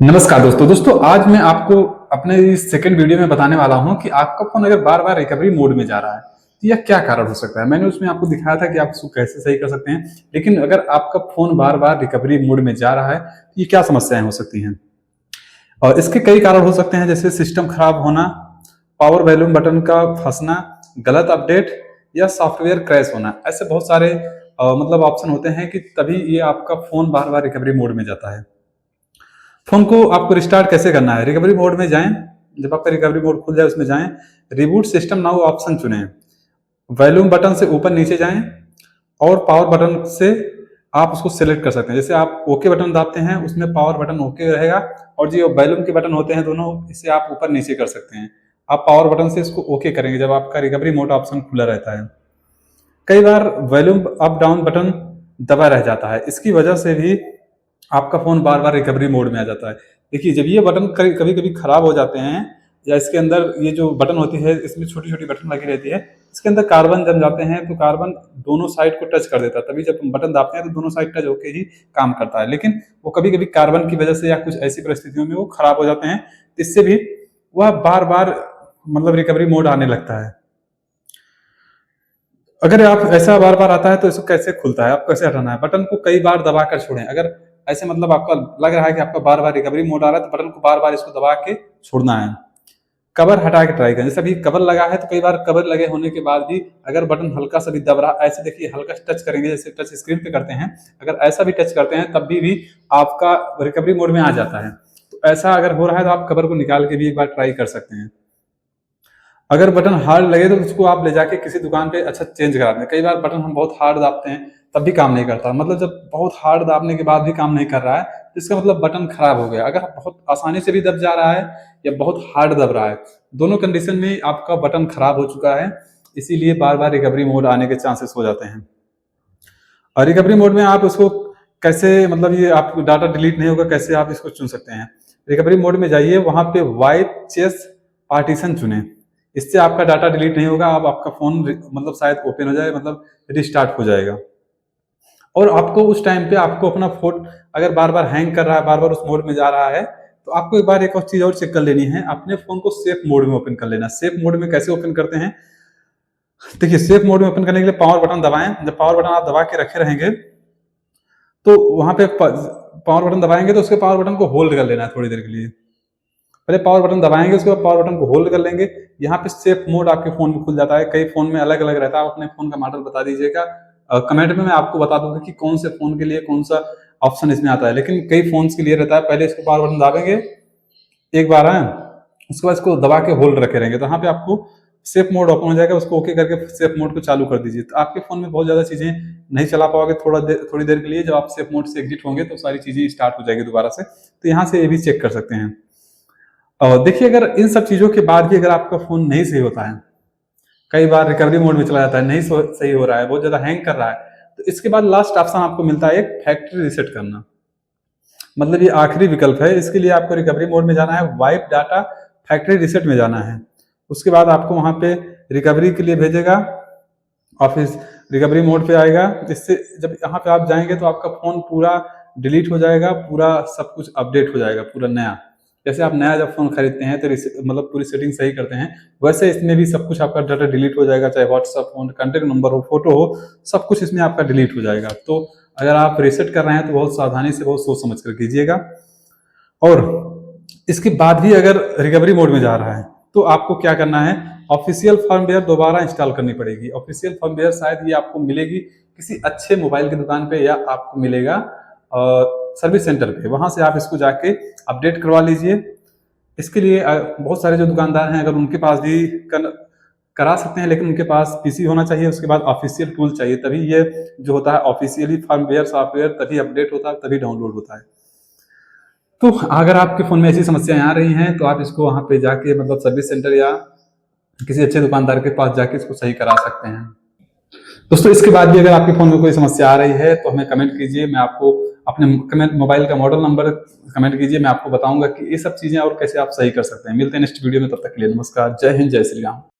नमस्कार दोस्तों आज मैं आपको अपने इस सेकंड वीडियो में बताने वाला हूं कि आपका फोन अगर बार बार रिकवरी मोड में जा रहा है तो यह क्या कारण हो सकता है। मैंने उसमें आपको दिखाया था कि आप इसको कैसे सही कर सकते हैं, लेकिन अगर आपका फोन बार बार रिकवरी मोड में जा रहा है तो ये क्या समस्याएं हो सकती हैं। और इसके कई कारण हो सकते हैं, जैसे सिस्टम खराब होना, पावर वॉल्यूम बटन का फंसना, गलत अपडेट या सॉफ्टवेयर क्रैश होना। ऐसे बहुत सारे मतलब ऑप्शन होते हैं कि तभी ये आपका फोन बार बार रिकवरी मोड में जाता है। फोन को आपको रिस्टार्ट कैसे करना है। रिकवरी मोड में जाएं, जब आपका रिकवरी मोड खुल जाए उसमें जाएं, रिबूट सिस्टम नाउ ऑप्शन चुनें, वॉल्यूम बटन से ऊपर नीचे जाएं और पावर बटन से आप उसको सिलेक्ट कर सकते हैं। जैसे आप ओके बटन दाबते हैं उसमें पावर बटन ओके रहेगा, और जो वॉल्यूम के बटन होते हैं दोनों, इसे आप ऊपर नीचे कर सकते हैं। आप पावर बटन से इसको ओके करेंगे जब आपका रिकवरी मोड ऑप्शन खुला रहता है। कई बार वॉल्यूम अप डाउन बटन दबा रह जाता है, इसकी वजह से भी आपका फोन बार बार रिकवरी मोड में आ जाता है। देखिए, जब ये बटन कभी कभी खराब हो जाते हैं या इसके अंदर ये जो बटन होती है इसमें छोटी छोटी बटन लगी रहती है, इसके अंदर कार्बन जम जाते हैं तो कार्बन दोनों साइड को टच कर देता है, तभी जब हम बटन दाबते हैं तो दोनों साइड टच होकर ही काम करता है। लेकिन वो कभी कभी कार्बन की वजह से या कुछ ऐसी परिस्थितियों में वो खराब हो जाते हैं, इससे भी वह बार बार मतलब रिकवरी मोड आने लगता है। अगर आप ऐसा बार बार आता है तो इसको कैसे खुलता है, आपको कैसे हटाना है। बटन को कई बार दबा कर छोड़ें। अगर ऐसे मतलब आपका लग रहा है कि आपका बार बार रिकवरी मोड आ रहा है तो बटन को बार बार इसको दबा के छोड़ना है। कवर हटा के ट्राई करें। जैसे अभी कवर लगा है तो कई बार कवर लगे होने के बाद भी अगर बटन हल्का सा भी दब रहा, ऐसे देखिए हल्का टच करेंगे जैसे टच स्क्रीन पे करते हैं, अगर ऐसा भी टच करते हैं तब भी आपका रिकवरी मोड में आ जाता है। तो ऐसा अगर हो रहा है तो आप कवर को निकाल के भी एक बार ट्राई कर सकते हैं। अगर बटन हार्ड लगे तो उसको आप ले जाके किसी दुकान पे अच्छा चेंज करा दें। कई बार बटन हम बहुत हार्ड दाबते हैं तब भी काम नहीं करता, मतलब जब बहुत हार्ड दाबने के बाद भी काम नहीं कर रहा है तो इसका मतलब बटन खराब हो गया। अगर बहुत आसानी से भी दब जा रहा है या बहुत हार्ड दब रहा है, दोनों कंडीशन में आपका बटन खराब हो चुका है, इसीलिए बार बार रिकवरी मोड आने के चांसेस हो जाते हैं। और रिकवरी मोड में आप उसको कैसे, मतलब ये आप डाटा डिलीट नहीं होगा, कैसे आप इसको चुन सकते हैं। रिकवरी मोड में जाइए, वहां पे वाइप चेस पार्टीशन चुने, इससे आपका डाटा डिलीट नहीं होगा। आपका फोन मतलब शायद ओपन हो जाए, मतलब रिस्टार्ट हो जाएगा। और आपको उस टाइम पे आपको अपना फोन अगर बार बार हैंग कर रहा है, बार बार उस मोड में जा रहा है, तो आपको एक बार एक और चीज और चेक कर लेनी है, अपने फोन को सेफ मोड में ओपन कर लेना। सेफ मोड में कैसे ओपन करते हैं, देखिए सेफ मोड में ओपन करने के लिए पावर बटन दबाएं। जब पावर बटन आप दबा के रखे रहेंगे तो वहां पे पावर बटन दबाएंगे तो उसके पावर बटन को होल्ड कर लेना है थोड़ी देर के लिए। पहले पावर बटन दबाएंगे, उसके बाद पावर बटन को होल्ड कर लेंगे। यहाँ पे सेफ मोड आपके फोन में खुल जाता है। कई फोन में अलग अलग रहता है, आप अपने फोन का मॉडल बता दीजिएगा। कमेंट में मैं आपको बता दूंगा कि कौन से फोन के लिए कौन सा ऑप्शन इसमें आता है, लेकिन कई फोन के लिए रहता है पहले इसको पावर बटन दाबेंगे एक बार है, उसके बाद इसको दबा के होल्ड रखे रहेंगे तो यहाँ पे आपको सेफ मोड ओपन हो जाएगा। उसको ओके करके सेफ मोड को चालू कर दीजिए, तो आपके फोन में बहुत ज्यादा चीजें नहीं चला पाओगे थोड़ी देर के लिए। जब आप सेफ मोड से एग्जिट होंगे तो सारी चीजें स्टार्ट हो जाएगी दोबारा से। तो यहाँ से ये भी चेक कर सकते हैं। और देखिए, अगर इन सब चीजों के बाद भी अगर आपका फोन नहीं सही होता है, कई बार रिकवरी मोड में चला जाता है, नहीं सही हो रहा है, बहुत ज्यादा हैंग कर रहा है, तो इसके बाद लास्ट ऑप्शन आपको मिलता है एक फैक्ट्री रीसेट करना। मतलब ये आखिरी विकल्प है। इसके लिए आपको रिकवरी मोड में जाना है, वाइप डाटा फैक्ट्री रीसेट में जाना है। उसके बाद आपको वहां पे रिकवरी के लिए भेजेगा, ऑफिस रिकवरी मोड पे आएगा। इससे जब यहाँ पे आप जाएंगे तो आपका फोन पूरा डिलीट हो जाएगा, पूरा सब कुछ अपडेट हो जाएगा, पूरा नया। जैसे आप नया जब फोन खरीदते हैं तो मतलब पूरी सेटिंग सही करते हैं, वैसे इसमें भी सब कुछ आपका डाटा डिलीट हो जाएगा, चाहे व्हाट्सएप हो, कॉन्टेक्ट नंबर हो, फोटो हो, सब कुछ इसमें आपका डिलीट हो जाएगा। तो अगर आप रीसेट कर रहे हैं तो बहुत सावधानी से, बहुत सोच समझ कर कीजिएगा। और इसके बाद भी अगर रिकवरी मोड में जा रहा है तो आपको क्या करना है, ऑफिशियल फर्मवेयर दोबारा इंस्टॉल करनी पड़ेगी। ऑफिशियल फर्मवेयर शायद ये आपको मिलेगी किसी अच्छे मोबाइल की दुकान पे, या आपको मिलेगा सर्विस सेंटर पे, वहां से आप इसको जाके अपडेट करवा लीजिए। इसके लिए बहुत सारे जो दुकानदार हैं, अगर उनके पास भी करा सकते हैं, लेकिन उनके पास पीसी होना चाहिए, उसके बाद ऑफिशियल टूल चाहिए, तभी ये जो होता है ऑफिशियली फर्मवेयर सॉफ्टवेयर तभी अपडेट होता है, तभी डाउनलोड होता है। तो अगर आपके फोन में ऐसी समस्याएं आ रही हैं तो आप इसको वहां पे जाके, मतलब सर्विस सेंटर या किसी अच्छे दुकानदार के पास जाके इसको सही करा सकते हैं। दोस्तों, इसके बाद भी अगर आपके फोन में कोई समस्या आ रही है तो हमें कमेंट कीजिए, मैं आपको अपने मोबाइल का मॉडल नंबर कमेंट कीजिए, मैं आपको बताऊंगा कि ये सब चीजें और कैसे आप सही कर सकते हैं। मिलते हैं नेक्स्ट वीडियो में, तब तक के लिए नमस्कार, जय हिंद, जय श्री राम।